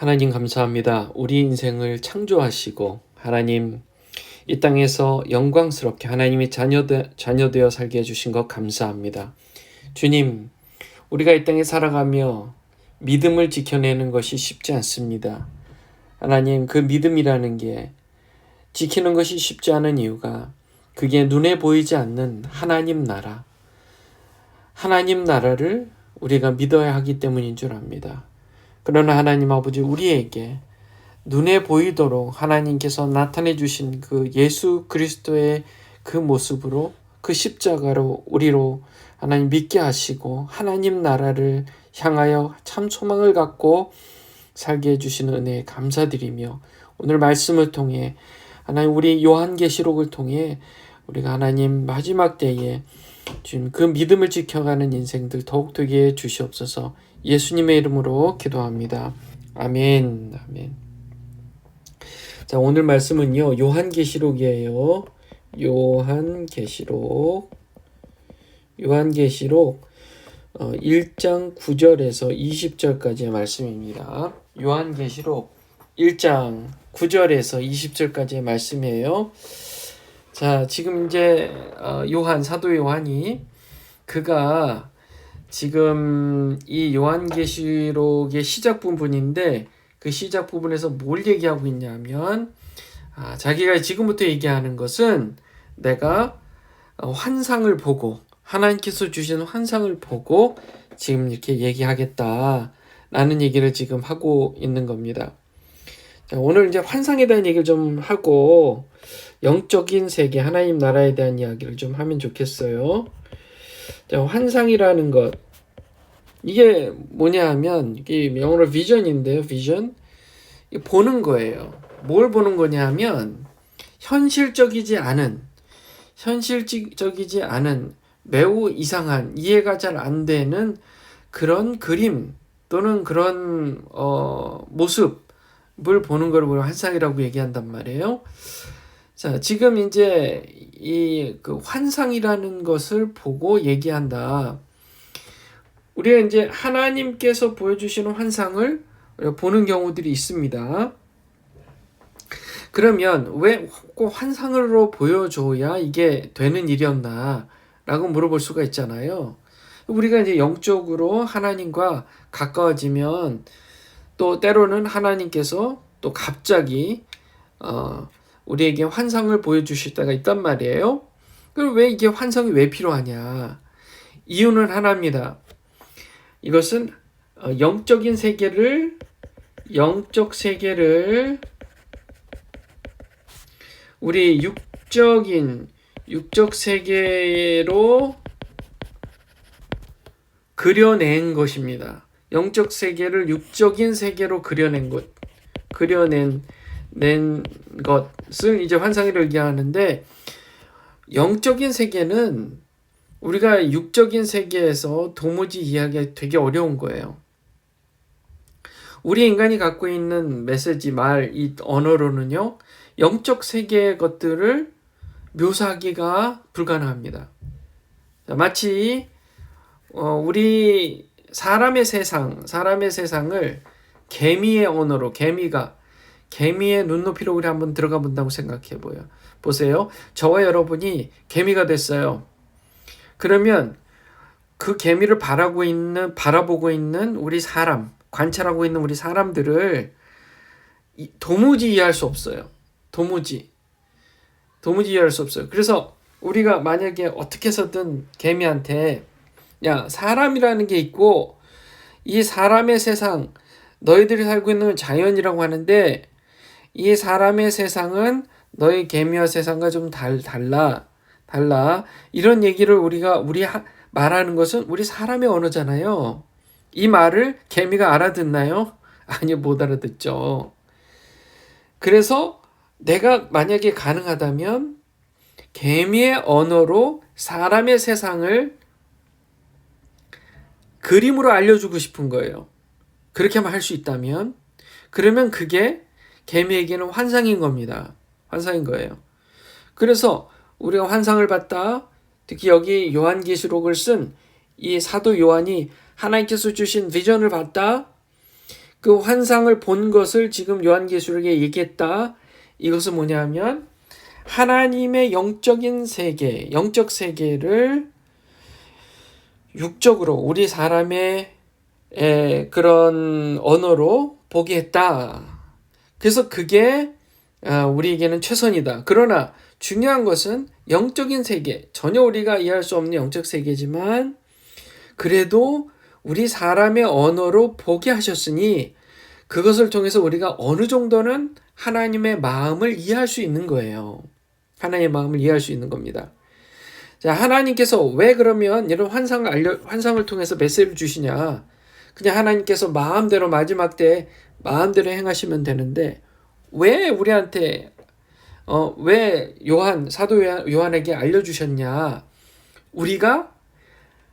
하나님 감사합니다. 우리 인생을 창조하시고 하나님 이 땅에서 영광스럽게 하나님의 자녀되어 살게 해주신 것 감사합니다. 주님, 우리가 이 땅에 살아가며 믿음을 지켜내는 것이 쉽지 않습니다. 하나님, 그 믿음이라는 게 지키는 것이 쉽지 않은 이유가 그게 눈에 보이지 않는 하나님 나라를 우리가 믿어야 하기 때문인 줄 압니다. 그러나 하나님 아버지, 우리에게 눈에 보이도록 하나님께서 나타내 주신 그 예수 그리스도의 그 모습으로, 그 십자가로 우리로 하나님 믿게 하시고 하나님 나라를 향하여 참 소망을 갖고 살게 해주시는 은혜에 감사드리며, 오늘 말씀을 통해 하나님 우리 요한계시록을 통해 우리가 하나님 마지막 때에 지금 그 믿음을 지켜가는 인생들 더욱 되게 해 주시옵소서. 예수님의 이름으로 기도합니다. 아멘. 아멘. 자, 오늘 말씀은요, 요한계시록이에요. 요한계시록 1장 9절에서 20절까지의 말씀입니다. 요한계시록 1장 9절에서 20절까지의 말씀이에요. 자, 지금 이제 사도 요한이 그가 지금 이 요한계시록의 시작 부분인데, 그 시작 부분에서 뭘 얘기하고 있냐면 자기가 지금부터 얘기하는 것은 내가 환상을 보고, 하나님께서 주신 환상을 보고 지금 이렇게 얘기하겠다라는 얘기를 지금 하고 있는 겁니다. 자, 오늘 이제 환상에 대한 얘기를 좀 하고 영적인 세계, 하나님 나라에 대한 이야기를 좀 하면 좋겠어요. 자, 환상이라는 것, 이게 뭐냐 하면, 이게 영어로 비전인데요. 비전, 보는 거예요. 뭘 보는 거냐 하면 현실적이지 않은 매우 이상한, 이해가 잘 안 되는 그런 그림 또는 그런 모습을 보는 걸 우리가 환상이라고 얘기한단 말이에요. 자, 지금 이제 그 환상이라는 것을 보고 얘기한다. 우리가 이제 하나님께서 보여주시는 환상을 보는 경우들이 있습니다. 그러면 왜 꼭 환상으로 보여줘야 이게 되는 일이었나 라고 물어볼 수가 있잖아요. 우리가 이제 영적으로 하나님과 가까워지면 또 때로는 하나님께서 또 갑자기 우리에게 환상을 보여주실 때가 있단 말이에요. 그럼 왜 이게 환상이 왜 필요하냐? 이유는 하나입니다. 이것은 영적 세계를 우리 육적 세계로 그려낸 것입니다. 영적 세계를 육적인 세계로 그려낸 것을 이제 환상이라고 얘기하는데, 영적인 세계는 우리가 육적인 세계에서 도무지 이해하기가 되게 어려운 거예요. 우리 인간이 갖고 있는 메시지, 이 언어로는요, 영적 세계의 것들을 묘사하기가 불가능합니다. 마치 우리 사람의 세상을 개미의 언어로, 개미의 눈높이로 우리 한번 들어가 본다고 생각해 보세요. 저와 여러분이 개미가 됐어요. 그러면 그 개미를 바라보고 있는 우리 관찰하고 있는 우리 사람들을 도무지 이해할 수 없어요. 도무지 이해할 수 없어요. 그래서 우리가 만약에 어떻게 해서든 개미한테, 야, 사람이라는 게 있고 이 사람의 세상, 너희들이 살고 있는 자연이라고 하는데 이 사람의 세상은 너희 개미와 세상과 좀 달라. 이런 얘기를 우리 말하는 것은 우리 사람의 언어잖아요. 이 말을 개미가 알아듣나요? 아니요, 못 알아듣죠. 그래서 내가 만약에 가능하다면 개미의 언어로 사람의 세상을 그림으로 알려주고 싶은 거예요. 그렇게만 할 수 있다면, 그러면 그게 개미에게는 환상인 겁니다. 환상인 거예요. 그래서 우리가 환상을 봤다. 특히 여기 요한계시록을 쓴 이 사도 요한이 하나님께서 주신 비전을 봤다. 그 환상을 본 것을 지금 요한계시록에 얘기했다. 이것은 뭐냐면 하나님의 영적인 세계, 영적 세계를 육적으로 우리 사람의 그런 언어로 보게 했다. 그래서 그게 우리에게는 최선이다. 그러나 중요한 것은 영적인 세계, 전혀 우리가 이해할 수 없는 영적 세계지만 그래도 우리 사람의 언어로 보게 하셨으니 그것을 통해서 우리가 어느 정도는 하나님의 마음을 이해할 수 있는 거예요. 하나님의 마음을 이해할 수 있는 겁니다. 자, 하나님께서 왜 그러면 이런 환상을 통해서 메시지를 주시냐? 그냥 하나님께서 마음대로 마지막 때 마음대로 행하시면 되는데 왜 우리한테 왜 사도 요한에게 알려주셨냐? 우리가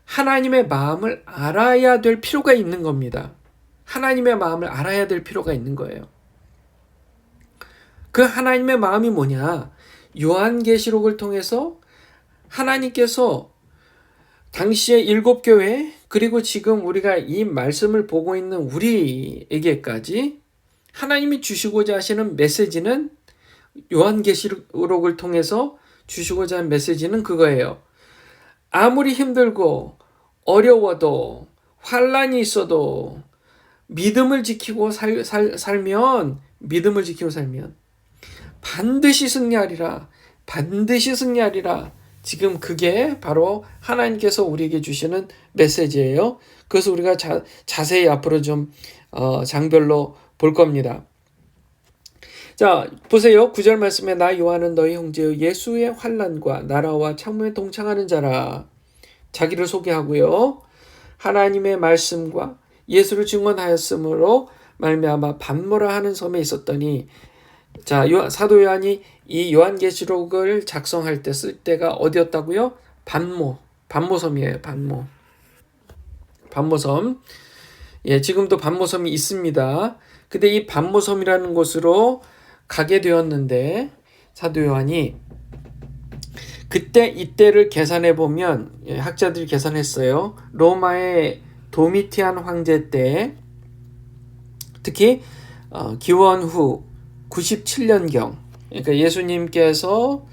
하나님의 마음을 알아야 될 필요가 있는 겁니다. 하나님의 마음을 알아야 될 필요가 있는 거예요. 그 하나님의 마음이 뭐냐? 요한계시록을 통해서 하나님께서 당시의 7교회 그리고 지금 우리가 이 말씀을 보고 있는 우리에게까지 하나님이 주시고자 하시는 메시지는 요한계시록을 통해서 주시고자 하는 메시지는 그거예요. 아무리 힘들고 어려워도 환난이 있어도 믿음을 지키고 살면 반드시 승리하리라. 반드시 승리하리라. 지금 그게 바로 하나님께서 우리에게 주시는 메시지예요. 그래서 우리가 자세히 앞으로 좀 장별로 볼 겁니다. 자, 보세요. 9절 말씀에 나 요한은 너희 형제여 예수의 환난과 나라와 창문에 동창하는 자라. 자기를 소개하고요. 하나님의 말씀과 예수를 증언하였으므로 말미암아 반모라 하는 섬에 있었더니, 자, 사도 요한이 이 요한계시록을 작성할 때 쓸 때가 어디였다고요? 반모섬이에요. 반모섬. 예, 지금도 반모섬이 있습니다. 근데 이 반모섬이라는 곳으로 가게 되었는데 사도 요한이 그때 이때를 계산해 보면 학자들이 계산했어요. 로마의 도미티안 황제 때 특히 기원 후 97년경 그러니까 예수님께서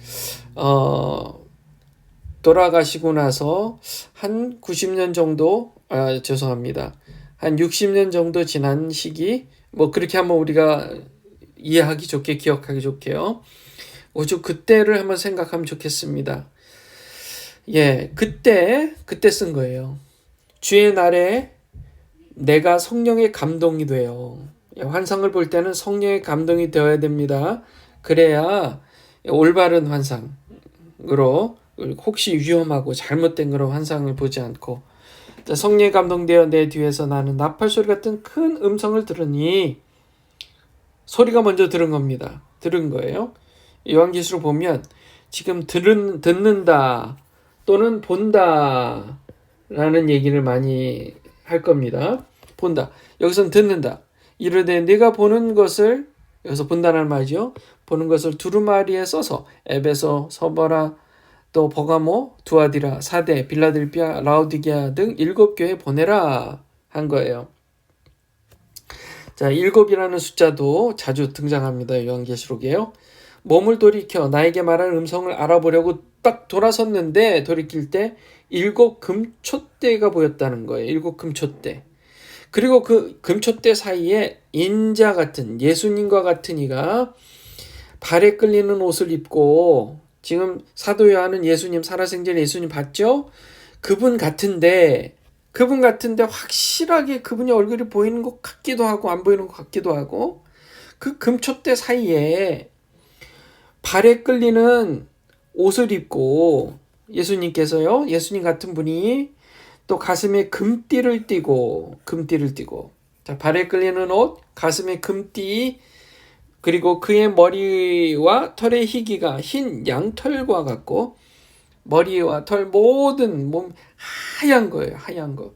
돌아가시고 나서 한 90년 정도 죄송합니다. 한 60년 정도 지난 시기 뭐 그렇게 한번 우리가 이해하기 좋게 기억하기 좋게요. 오죽 그때를 한번 생각하면 좋겠습니다. 예, 그때 쓴 거예요. 주의 날에 내가 성령의 감동이 돼요. 환상을 볼 때는 성령의 감동이 되어야 됩니다. 그래야 올바른 환상으로 혹시 위험하고 잘못된 그런 환상을 보지 않고 성령의 감동되어 내 뒤에서 나는 나팔소리 같은 큰 음성을 들으니 소리가 먼저 들은 겁니다. 들은 거예요. 요한계시록 보면 지금 듣는다 또는 본다 라는 얘기를 많이 할 겁니다. 본다. 여기서는 듣는다. 이르되 네가 보는 것을 여기서 본다는 말이죠. 보는 것을 두루마리에 써서 에베소, 서버라, 또 버가모, 두아디라, 사데, 빌라델피아, 라오디게아 등 7교회에 보내라 한 거예요. 자, 7이라는 숫자도 자주 등장합니다. 요한계시록이에요. 몸을 돌이켜 나에게 말하는 음성을 알아보려고 딱 돌아섰는데 돌이킬 때 7 금촛대가 보였다는 거예요. 7 금촛대. 그리고 그 금촛대 사이에 인자 같은 예수님과 같은 이가 발에 끌리는 옷을 입고 지금 사도 요한은 예수님 살아생전 예수님 봤죠? 그분 같은데 확실하게 그분의 얼굴이 보이는 것 같기도 하고 안 보이는 것 같기도 하고 그 금촛대 사이에 발에 끌리는 옷을 입고 예수님께서요. 예수님 같은 분이 또 가슴에 금띠를 띠고 자, 발에 끌리는 옷, 가슴에 금띠 그리고 그의 머리와 털의 희기가 흰 양털과 같고 머리와 털 모든 몸 하얀 거예요. 하얀 거.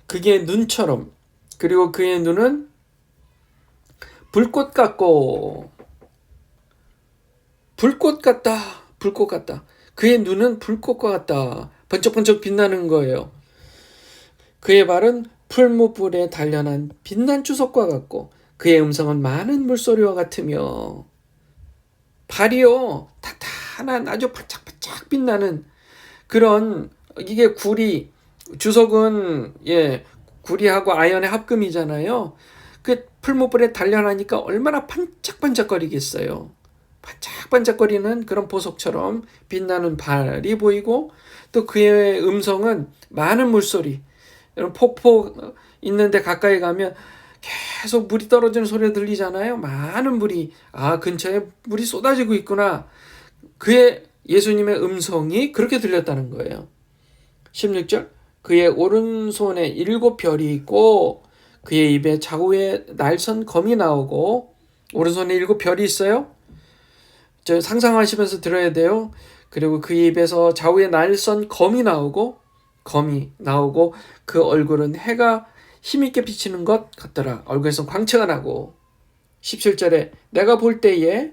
그게 눈처럼 그리고 그의 눈은 불꽃 같고 불꽃 같다. 그의 눈은 불꽃과 같다. 번쩍번쩍 빛나는 거예요. 그의 발은 풀무불에 단련한 빛난 주석과 같고 그의 음성은 많은 물소리와 같으며 발이요 탄탄한 아주 반짝반짝 빛나는 그런 이게 구리 주석은 구리하고 아연의 합금이잖아요. 그 풀무불에 단련하니까 얼마나 반짝반짝거리겠어요. 반짝반짝거리는 그런 보석처럼 빛나는 발이 보이고 또 그의 음성은 많은 물소리. 여러분 폭포 있는데 가까이 가면 계속 물이 떨어지는 소리가 들리잖아요. 많은 물이 근처에 물이 쏟아지고 있구나. 그의 예수님의 음성이 그렇게 들렸다는 거예요. 16절 그의 오른손에 7별이 있고 그의 입에 좌우에 날선 검이 나오고 오른손에 7별이 있어요. 저 상상하시면서 들어야 돼요. 그리고 그의 입에서 좌우에 날선 검이 나오고 그 얼굴은 해가 힘있게 비치는 것 같더라. 얼굴에서 광채가 나고 17절에 내가 볼 때에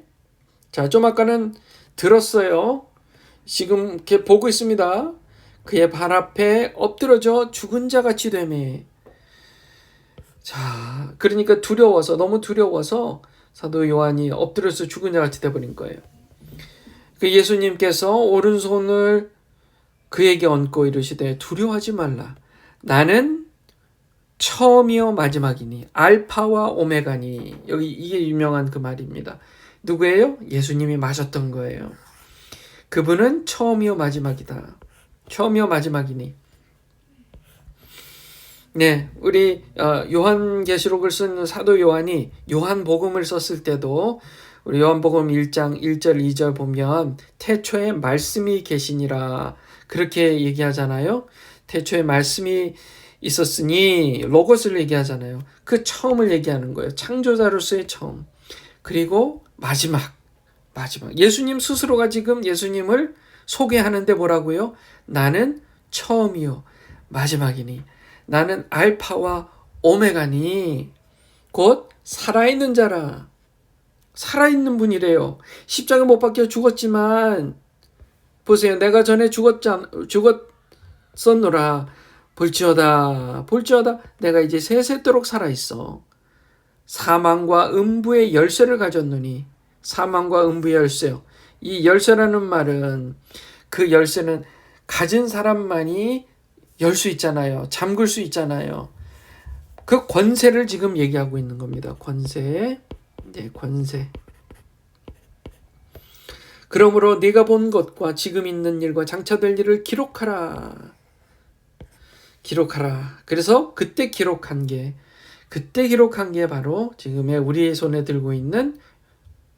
좀 아까는 들었어요. 지금 이렇게 보고 있습니다. 그의 발 앞에 엎드러져 죽은 자 같이 되매. 그러니까 너무 두려워서 사도 요한이 엎드려서 죽은 자 같이 돼버린 거예요. 그 예수님께서 오른손을 그에게 얹고 이르시되 두려워하지 말라. 나는 처음이요 마지막이니 알파와 오메가니. 여기 이게 유명한 그 말입니다. 누구예요? 예수님이 마셨던 거예요. 그분은 처음이요 마지막이다. 처음이요 마지막이니. 네, 우리 요한계시록을 쓴 사도 요한이 요한복음을 썼을 때도 우리 요한복음 1장 1절 2절 보면 태초에 말씀이 계시니라 그렇게 얘기하잖아요. 태초에 말씀이 있었으니 로고스를 얘기하잖아요. 그 처음을 얘기하는 거예요. 창조자로서의 처음. 그리고 마지막. 예수님 스스로가 지금 예수님을 소개하는데 뭐라고요? 나는 처음이요 마지막이니. 나는 알파와 오메가니. 곧 살아있는 자라. 살아있는 분이래요. 십자가 못 박혀 죽었지만 보세요. 내가 전에 죽었었노라. 볼지어다 내가 이제 세세토록 살아있어. 사망과 음부의 열쇠를 가졌노니. 사망과 음부의 열쇠요. 이 열쇠라는 말은 그 열쇠는 가진 사람만이 열 수 있잖아요. 잠글 수 있잖아요. 그 권세를 지금 얘기하고 있는 겁니다. 권세. 그러므로 네가 본 것과 지금 있는 일과 장차 될 일을 기록하라. 그래서 그때 기록한 게 바로 지금의 우리의 손에 들고 있는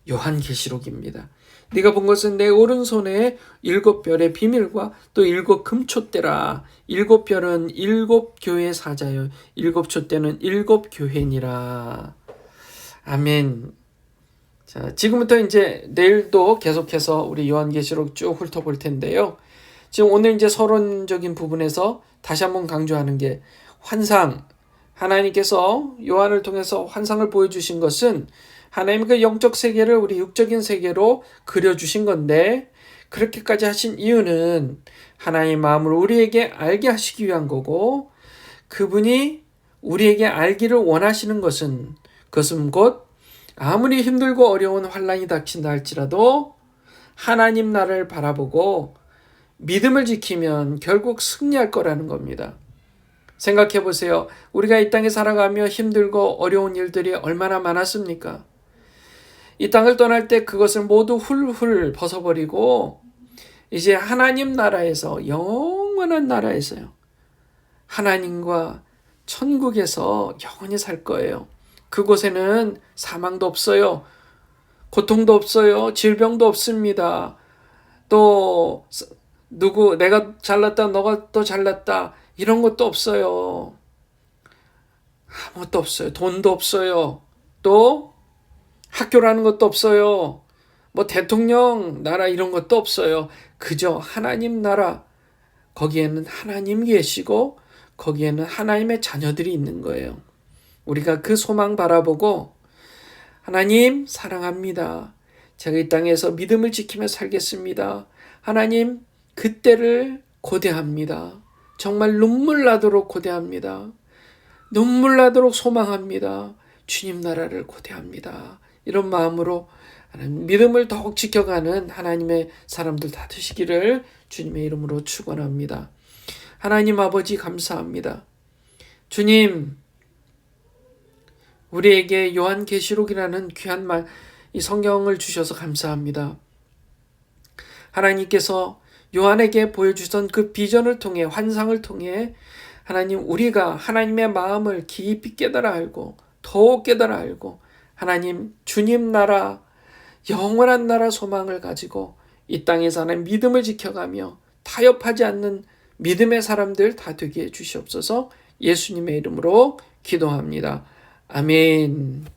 요한계시록입니다. 네가 본 것은 내 오른손에 7별의 비밀과 또 7금촛대라. 7별은 7교회 사자요. 7촛대는 7교회니라. 아멘. 자, 지금부터 이제 내일도 계속해서 우리 요한계시록 쭉 훑어볼 텐데요. 지금 오늘 이제 서론적인 부분에서 다시 한번 강조하는 게 환상. 하나님께서 요한을 통해서 환상을 보여주신 것은 하나님의 그 영적 세계를 우리 육적인 세계로 그려주신 건데 그렇게까지 하신 이유는 하나님의 마음을 우리에게 알게 하시기 위한 거고 그분이 우리에게 알기를 원하시는 것은 곧 아무리 힘들고 어려운 환난이 닥친다 할지라도 하나님 나라를 바라보고 믿음을 지키면 결국 승리할 거라는 겁니다. 생각해 보세요. 우리가 이 땅에 살아가며 힘들고 어려운 일들이 얼마나 많았습니까? 이 땅을 떠날 때 그것을 모두 훌훌 벗어버리고 이제 하나님 나라에서 영원한 나라에서요. 하나님과 천국에서 영원히 살 거예요. 그곳에는 사망도 없어요. 고통도 없어요. 질병도 없습니다. 또 내가 잘났다 너가 또 잘났다 이런 것도 없어요. 아무것도 없어요. 돈도 없어요. 또 학교라는 것도 없어요. 뭐 대통령 나라 이런 것도 없어요. 그저 하나님 나라. 거기에는 하나님 계시고 거기에는 하나님의 자녀들이 있는 거예요. 우리가 그 소망 바라보고 하나님 사랑합니다. 제가 이 땅에서 믿음을 지키며 살겠습니다. 하나님 그때를 고대합니다. 정말 눈물 나도록 고대합니다. 눈물 나도록 소망합니다. 주님 나라를 고대합니다. 이런 마음으로 믿음을 더욱 지켜가는 하나님의 사람들 다 되시기를 주님의 이름으로 축원합니다. 하나님 아버지 감사합니다. 주님, 우리에게 요한계시록이라는 귀한 말, 이 성경을 주셔서 감사합니다. 하나님께서 요한에게 보여주던 그 비전을 통해, 환상을 통해 하나님, 우리가 하나님의 마음을 깊이 깨달아 알고 더욱 깨달아 알고 하나님, 주님 나라, 영원한 나라 소망을 가지고 이 땅에 사는 믿음을 지켜가며 타협하지 않는 믿음의 사람들 다 되게 해주시옵소서. 예수님의 이름으로 기도합니다. 아멘.